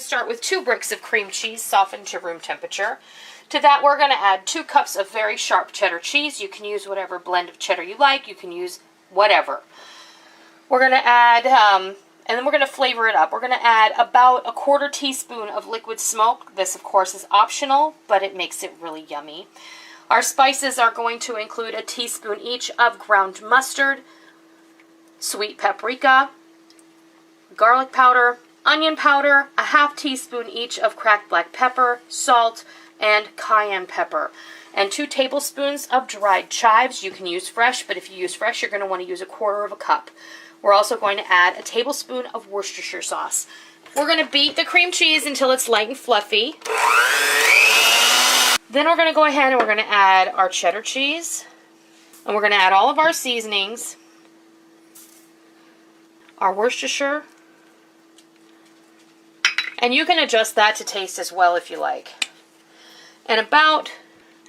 start with 2 bricks of cream cheese softened to room temperature. To that, we're going to add 2 cups of very sharp cheddar cheese. You can use whatever blend of cheddar you like. You can use whatever. We're going to add, and then we're going to flavor it up. We're going to add about 1/4 teaspoon of liquid smoke. This, of course, is optional, but it makes it really yummy. Our spices are going to include 1 teaspoon each of ground mustard, sweet paprika, garlic powder, onion powder, 1/2 teaspoon each of cracked black pepper, salt, and cayenne pepper, and 2 tablespoons of dried chives. You can use fresh, but if you use fresh, you're going to want to use 1/4 cup. We're also going to add 1 tablespoon of Worcestershire sauce. We're going to beat the cream cheese until it's light and fluffy. Then we're going to go ahead and we're going to add our cheddar cheese, and we're going to add all of our seasonings, our Worcestershire, and you can adjust that to taste as well if you like. And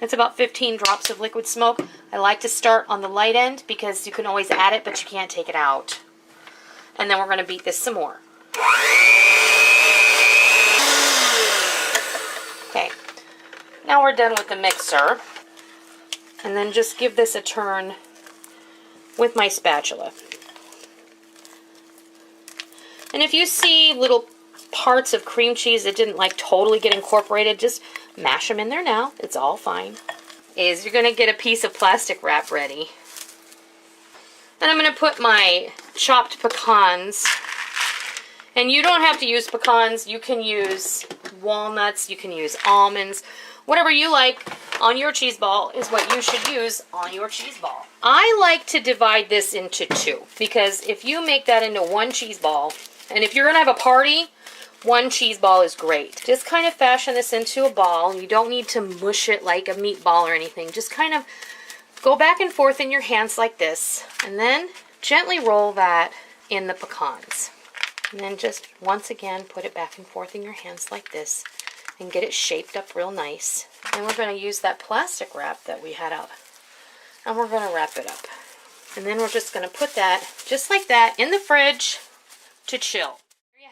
it's about 15 drops of liquid smoke. I like to start on the light end because you can always add it, but you can't take it out. And then we're going to beat this some more. Okay, now we're done with the mixer. And then just give this a turn with my spatula. And if you see little parts of cream cheese that didn't like totally get incorporated, just mash them in there now. It's all fine. You're going to get a piece of plastic wrap ready. And I'm going to put my chopped pecans. And you don't have to use pecans. You can use walnuts. You can use almonds. Whatever you like on your cheese ball is what you should use on your cheese ball. I like to divide this into 2 because if you make that into 1 cheese ball, and if you're going to have a party, 1 cheese ball is great. Just kind of fashion this into a ball. You don't need to mush it like a meatball or anything. Just kind of go back and forth in your hands like this. And then gently roll that in the pecans. And then just once again put it back and forth in your hands like this. And get it shaped up real nice. And we're going to use that plastic wrap that we had out. And we're going to wrap it up. And then we're just going to put that, just like that, in the fridge to chill.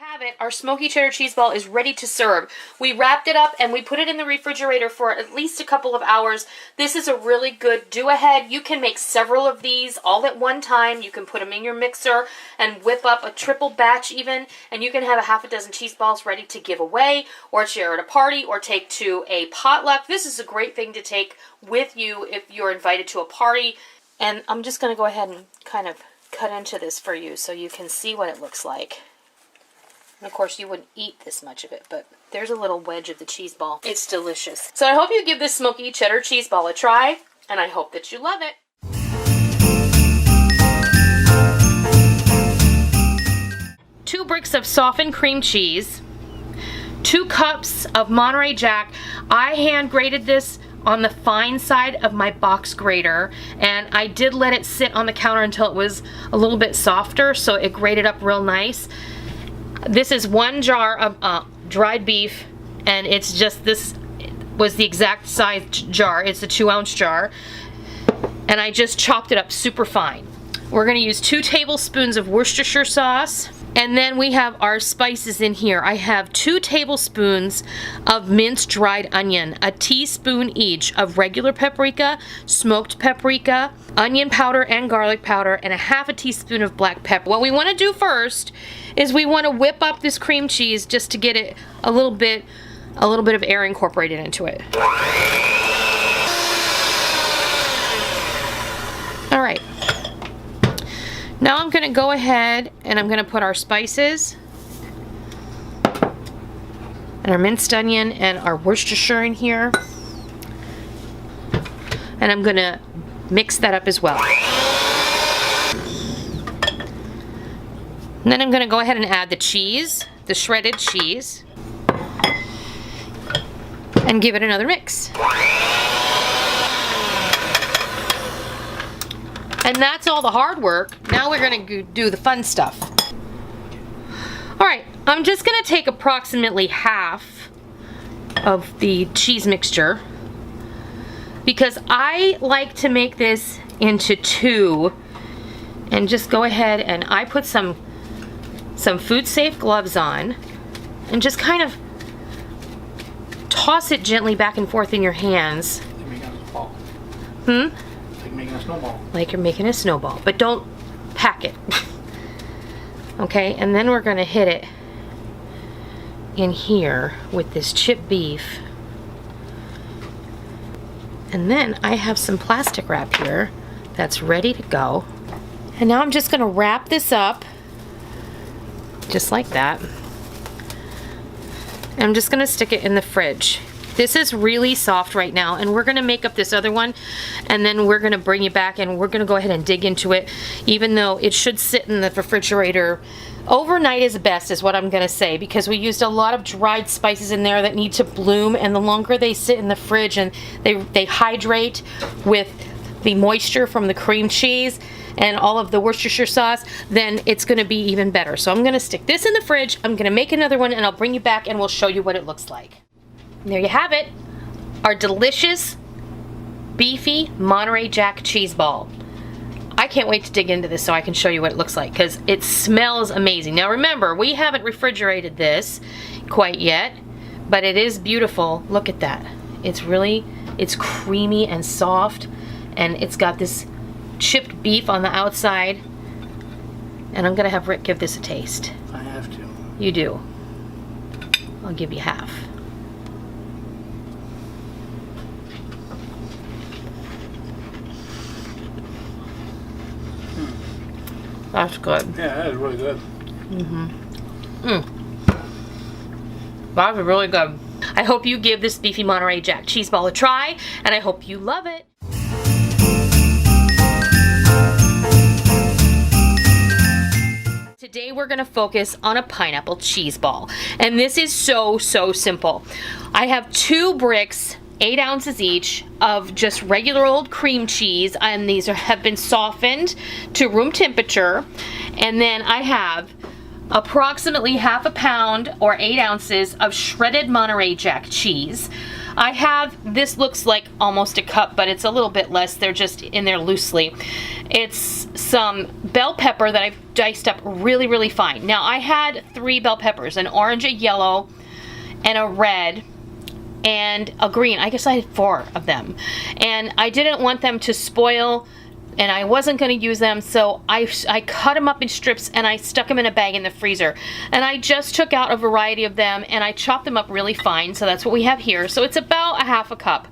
Have it. Our smoky cheddar cheese ball is ready to serve. We wrapped it up and we put it in the refrigerator for at least a couple of hours. This is a really good do-ahead. You can make several of these all at one time. You can put them in your mixer and whip up a triple batch even, and you can have 6 cheese balls ready to give away or share at a party or take to a potluck. This is a great thing to take with you if you're invited to a party. And I'm just going to go ahead and kind of cut into this for you so you can see what it looks like. And of course, you wouldn't eat this much of it, but there's a little wedge of the cheese ball. It's delicious. So I hope you give this smoky cheddar cheese ball a try, and I hope that you love it. 2 bricks of softened cream cheese, 2 cups of Monterey Jack. I hand grated this on the fine side of my box grater, and I did let it sit on the counter until it was a little bit softer, so it grated up real nice. This is 1 jar of dried beef, and it's just, this was the exact size jar. It's a 2-ounce jar, and I just chopped it up super fine. We're going to use 2 tablespoons of Worcestershire sauce, and then we have our spices in here. I have 2 tablespoons of minced dried onion, 1 teaspoon each of regular paprika, smoked paprika, onion powder and garlic powder, and 1/2 teaspoon of black pepper. What we want to do first is we want to whip up this cream cheese just to get it a little bit of air incorporated into it. All right. Now I'm going to go ahead and I'm going to put our spices and our minced onion and our Worcestershire in here. And I'm going to mix that up as well. And then I'm going to go ahead and add the cheese, the shredded cheese, and give it another mix. And that's all the hard work. Now we're going to do the fun stuff. Alright, I'm just going to take approximately half of the cheese mixture because I like to make this into 2, and just go ahead and I put some food safe gloves on, and just kind of toss it gently back and forth in your hands. Like making a snowball. Hmm? Like making a snowball. Like you're making a snowball, but don't pack it. Okay, and then we're gonna hit it in here with this chipped beef. And then I have some plastic wrap here that's ready to go. And now I'm just gonna wrap this up just like that. And I'm just gonna stick it in the fridge. This is really soft right now, and we're gonna make up this other one, and then we're gonna bring it back and we're gonna go ahead and dig into it, even though it should sit in the refrigerator. Overnight is best, is what I'm gonna say, because we used a lot of dried spices in there that need to bloom, and the longer they sit in the fridge and they hydrate with the moisture from the cream cheese and all of the Worcestershire sauce, then it's gonna be even better. So I'm gonna stick this in the fridge, I'm gonna make another one, and I'll bring you back and we'll show you what it looks like. And there you have it, our delicious, beefy Monterey Jack cheese ball. I can't wait to dig into this so I can show you what it looks like, because it smells amazing. Now remember, we haven't refrigerated this quite yet, but it is beautiful. Look at that. It's creamy and soft, and it's got this chipped beef on the outside. And I'm gonna have Rick give this a taste. I have to. You do. I'll give you half. That's good. Yeah, that is really good. That's really good. I hope you give this beefy Monterey Jack cheese ball a try, and I hope you love it. Today we're going to focus on a pineapple cheese ball, and this is so simple. I have 2 bricks, 8 ounces each, of just regular old cream cheese, and these have been softened to room temperature. And then I have approximately half a pound or 8 ounces of shredded Monterey Jack cheese. I have, this looks like almost a cup, but it's a little bit less. They're just in there loosely. It's some bell pepper that I've diced up really fine. Now I had 3 bell peppers, an orange, a yellow, and a red, and a green. I guess I had 4 of them, and I didn't want them to spoil, and I wasn't going to use them, so I cut them up in strips and I stuck them in a bag in the freezer. And I just took out a variety of them and I chopped them up really fine, so that's what we have here. So it's about a half a cup.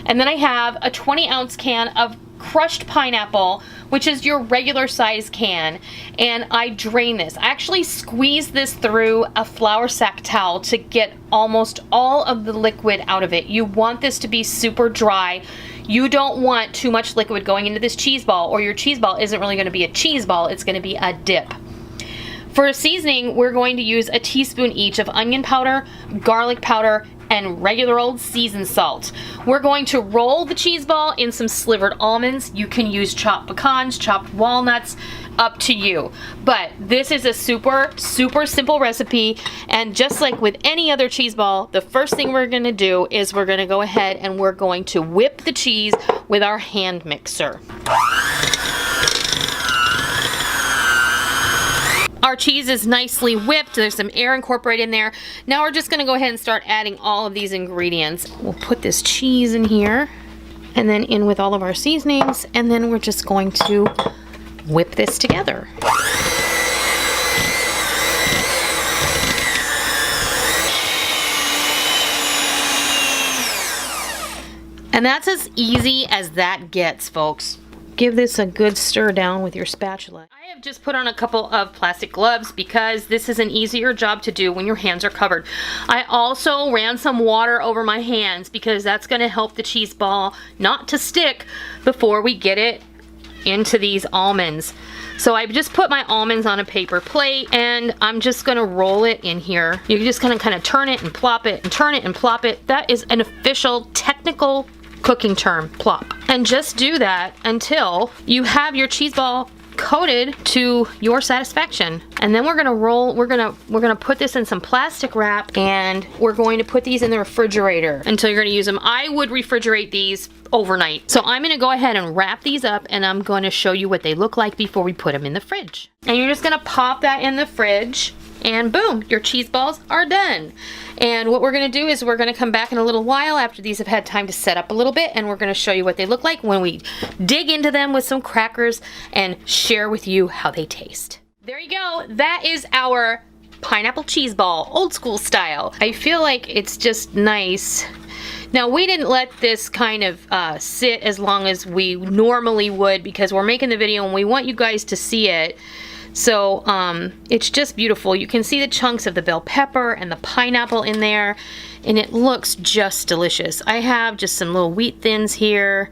And then I have a 20-ounce can of crushed pineapple, which is your regular size can, and I drain this. I actually squeeze this through a flour sack towel to get almost all of the liquid out of it. You want this to be super dry. You don't want too much liquid going into this cheese ball, or your cheese ball isn't really going to be a cheese ball, it's going to be a dip. For a seasoning, we're going to use a teaspoon each of onion powder, garlic powder, and regular old seasoned salt. We're going to roll the cheese ball in some slivered almonds. You can use chopped pecans, chopped walnuts, up to you. But this is a super simple recipe, and just like with any other cheese ball, the first thing we're gonna do is we're gonna go ahead and we're going to whip the cheese with our hand mixer. Our cheese is nicely whipped. There's some air incorporated in there. Now we're just gonna go ahead and start adding all of these ingredients. We'll put this cheese in here, and then in with all of our seasonings, and then we're just going to whip this together. And that's as easy as that gets, folks. Give this a good stir down with your spatula. I have just put on a couple of plastic gloves because this is an easier job to do when your hands are covered. I also ran some water over my hands because that's going to help the cheese ball not to stick before we get it into these almonds. So I just put my almonds on a paper plate, and I'm just gonna roll it in here. You're just gonna kind of turn it and plop it and turn it and plop it. That is an official technical cooking term, plop. And just do that until you have your cheese ball coated to your satisfaction. And then we're gonna roll, we're gonna put this in some plastic wrap, and we're going to put these in the refrigerator until you're gonna use them. I would refrigerate these overnight. So I'm gonna go ahead and wrap these up, and I'm gonna show you what they look like before we put them in the fridge. And you're just gonna pop that in the fridge And boom, your cheese balls are done. And what we're gonna do is we're gonna come back in a little while after these have had time to set up a little bit, and we're gonna show you what they look like when we dig into them with some crackers and share with you how they taste. There you go, that is our pineapple cheese ball, old school style. I feel like it's just nice. Now, we didn't let this kind of sit as long as we normally would because we're making the video and we want you guys to see it. So it's just beautiful. You can see the chunks of the bell pepper and the pineapple in there, and it looks just delicious. I have just some little wheat thins here,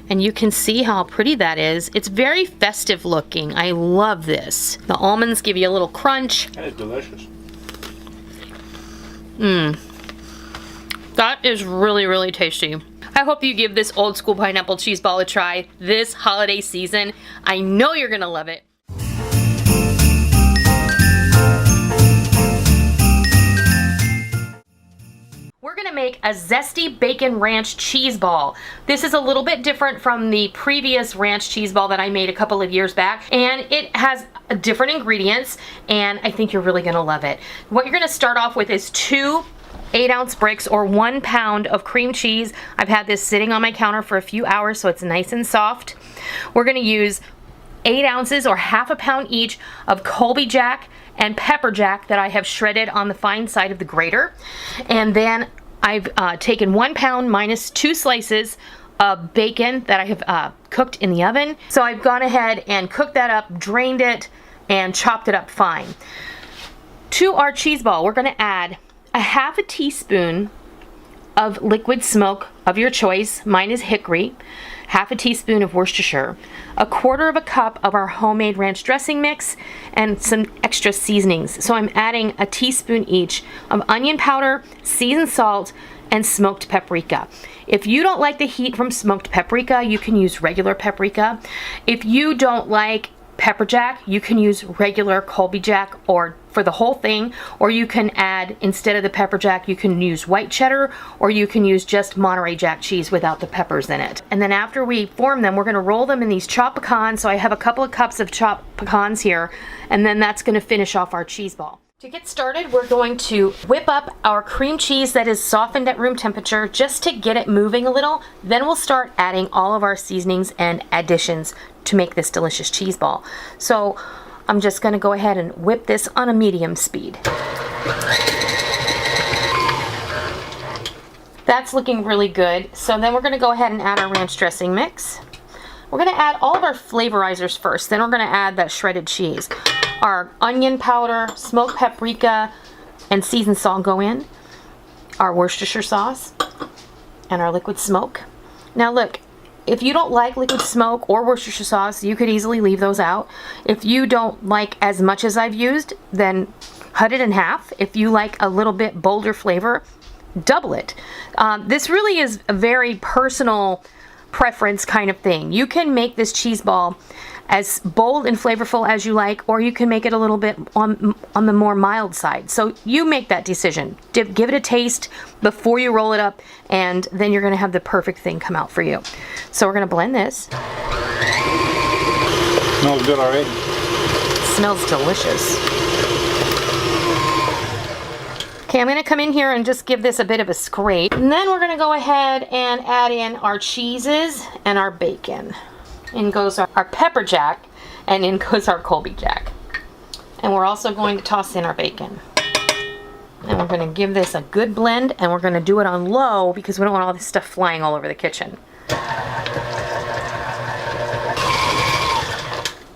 and you can see how pretty that is. It's very festive looking. I love this. The almonds give you a little crunch. That is delicious. That is really, really tasty. I hope you give this old school pineapple cheese ball a try this holiday season. I know you're gonna love it. We're gonna make a zesty bacon ranch cheese ball. This is a little bit different from the previous ranch cheese ball that I made a couple of years back, and it has different ingredients, and I think you're really gonna love it. What you're gonna start off with is 2 8-ounce bricks or 1 pound of cream cheese. I've had this sitting on my counter for a few hours so it's nice and soft. We're gonna use 8 ounces or half a pound each of Colby Jack and pepper jack that I have shredded on the fine side of the grater. And then I've taken 1 pound minus 2 slices of bacon that I have cooked in the oven. So I've gone ahead and cooked that up, drained it, and chopped it up fine. To our cheese ball, we're gonna add a half a teaspoon of liquid smoke of your choice. Mine is hickory. Half a teaspoon of Worcestershire, a quarter of a cup of our homemade ranch dressing mix, and some extra seasonings. So I'm adding a teaspoon each of onion powder, seasoned salt, and smoked paprika. If you don't like the heat from smoked paprika, you can use regular paprika. If you don't like pepper jack, you can use regular Colby Jack or for the whole thing, or you can add, instead of the pepper jack, you can use white cheddar, or you can use just Monterey Jack cheese without the peppers in it. And then after we form them, we're gonna roll them in these chopped pecans. So I have a couple of cups of chopped pecans here, and then that's gonna finish off our cheese ball. To get started, we're going to whip up our cream cheese that is softened at room temperature just to get it moving a little. Then we'll start adding all of our seasonings and additions to make this delicious cheese ball. So I'm just gonna go ahead and whip this on a medium speed. That's looking really good. So then we're gonna go ahead and add our ranch dressing mix. We're gonna add all of our flavorizers first, then we're gonna add that shredded cheese. Our onion powder, smoked paprika, and seasoned salt go in. Our Worcestershire sauce, and our liquid smoke. Now look, if you don't like liquid smoke or Worcestershire sauce, you could easily leave those out. If you don't like as much as I've used, then cut it in half. If you like a little bit bolder flavor, double it. This really is a very personal preference kind of thing. You can make this cheese ball as bold and flavorful as you like, or you can make it a little bit on the more mild side. So you make that decision. Give it a taste before you roll it up, and then you're gonna have the perfect thing come out for you. So we're gonna blend this. Smells good already. Smells delicious. Okay, I'm gonna come in here and just give this a bit of a scrape. And then we're gonna go ahead and add in our cheeses and our bacon. In goes our pepper jack, and in goes our Colby Jack. And we're also going to toss in our bacon. And we're gonna give this a good blend, and we're gonna do it on low because we don't want all this stuff flying all over the kitchen.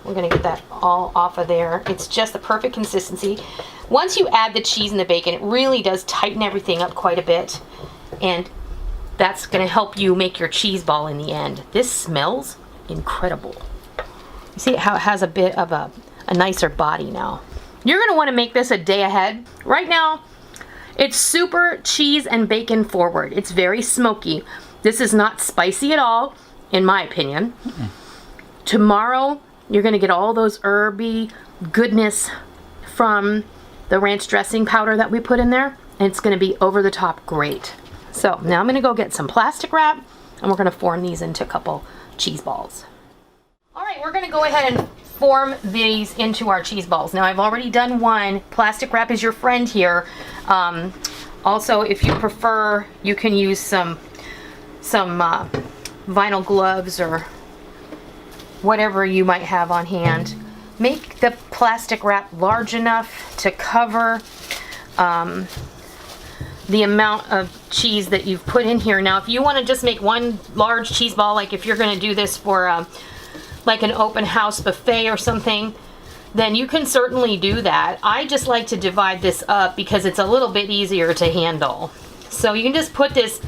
We're gonna get that all off of there. It's just the perfect consistency. Once you add the cheese and the bacon, it really does tighten everything up quite a bit. And that's gonna help you make your cheese ball in the end. This smells incredible. You see how it has a bit of a nicer body now. You're gonna wanna make this a day ahead. Right now, it's super cheese and bacon forward. It's very smoky. This is not spicy at all, in my opinion. Tomorrow, you're gonna get all those herby goodness from the ranch dressing powder that we put in there, and it's gonna be over the top great. So now I'm gonna go get some plastic wrap, and we're gonna form these into a couple cheese balls. All right, we're gonna go ahead and form these into our cheese balls. Now I've already done one. Plastic wrap is your friend here. Also, if you prefer, you can use some vinyl gloves or whatever you might have on hand. Make the plastic wrap large enough to cover the amount of cheese that you've put in here. Now, if you want to just make one large cheese ball, like if you're going to do this for like an open house buffet or something, then you can certainly do that. I just like to divide this up because it's a little bit easier to handle. So you can just put this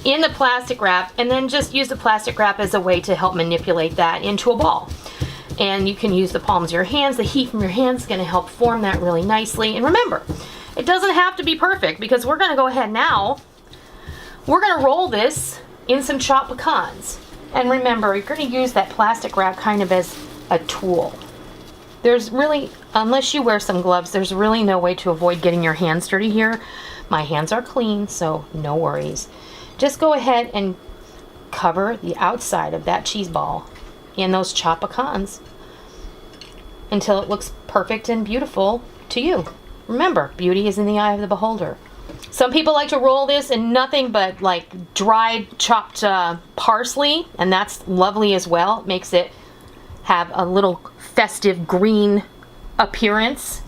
in the plastic wrap and then just use the plastic wrap as a way to help manipulate that into a ball. And you can use the palms of your hands. The heat from your hands is going to help form that really nicely. And remember, it doesn't have to be perfect because we're going to go ahead now. We're going to roll this in some chopped pecans. And remember, you're going to use that plastic wrap kind of as a tool. There's really, unless you wear some gloves, there's really no way to avoid getting your hands dirty here. My hands are clean, so no worries. Just go ahead and cover the outside of that cheese ball in those chopped pecans until it looks perfect and beautiful to you. Remember, beauty is in the eye of the beholder. Some people like to roll this in nothing but like dried chopped parsley, and that's lovely as well. It makes it have a little festive green appearance.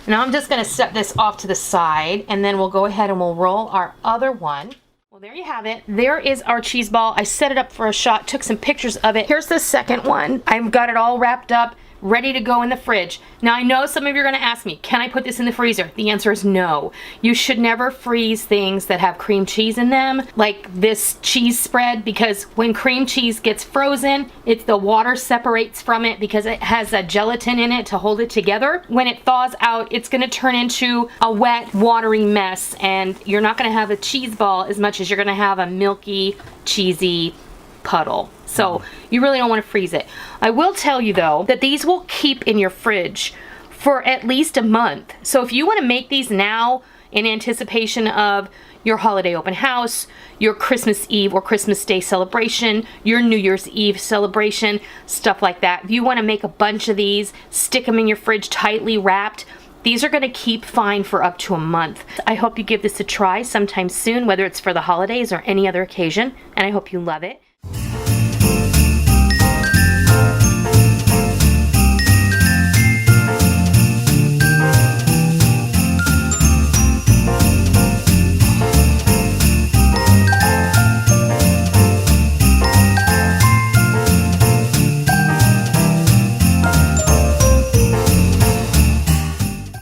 Now I'm just going to set this off to the side, and then we'll go ahead and we'll roll our other one. Well, there you have it. There is our cheese ball. I set it up for a shot, took some pictures of it. Here's the second one. I've got it all wrapped up, ready to go in the fridge. Now I know some of you are going to ask me, can I put this in the freezer? The answer is no. You should never freeze things that have cream cheese in them, like this cheese spread, because when cream cheese gets frozen, the water separates from it because it has a gelatin in it to hold it together. When it thaws out, it's going to turn into a wet, watery mess, and you're not going to have a cheese ball as much as you're going to have a milky, cheesy puddle. So you really don't want to freeze it. I will tell you though that these will keep in your fridge for at least a month. So if you want to make these now in anticipation of your holiday open house, your Christmas Eve or Christmas Day celebration, your New Year's Eve celebration, stuff like that. If you want to make a bunch of these, stick them in your fridge tightly wrapped. These are going to keep fine for up to a month. I hope you give this a try sometime soon, whether it's for the holidays or any other occasion, and I hope you love it.